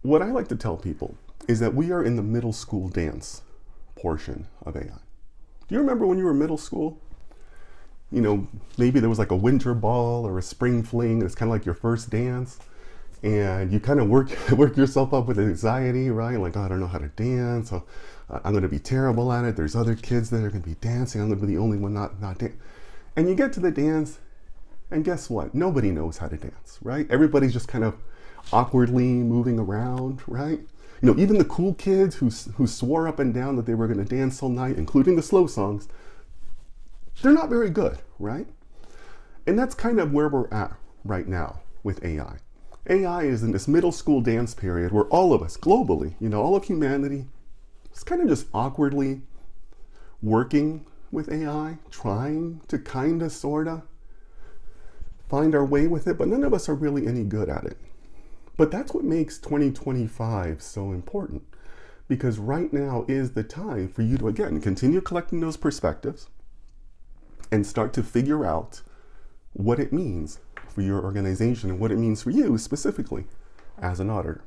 what I like to tell people is that we are in the middle school dance portion of AI. Do you remember when you were in middle school? You know, maybe there was like a winter ball or a spring fling. It's kind of like your first dance. And you kind of work yourself up with anxiety, right? Like, oh, I don't know how to dance. So I'm going to be terrible at it. There's other kids that are going to be dancing. I'm going to be the only one not dancing. And you get to the dance, and guess what? Nobody knows how to dance, right? Everybody's just kind of awkwardly moving around, right? You know, even the cool kids who swore up and down that they were going to dance all night, including the slow songs, they're not very good, right? And that's kind of where we're at right now with AI. AI is in this middle school dance period where all of us globally, you know, all of humanity is kind of just awkwardly working with AI, trying to kind of, sort of find our way with it, but none of us are really any good at it. But that's what makes 2025 so important, because right now is the time for you to, again, continue collecting those perspectives and start to figure out what it means for your organization and what it means for you specifically as an auditor.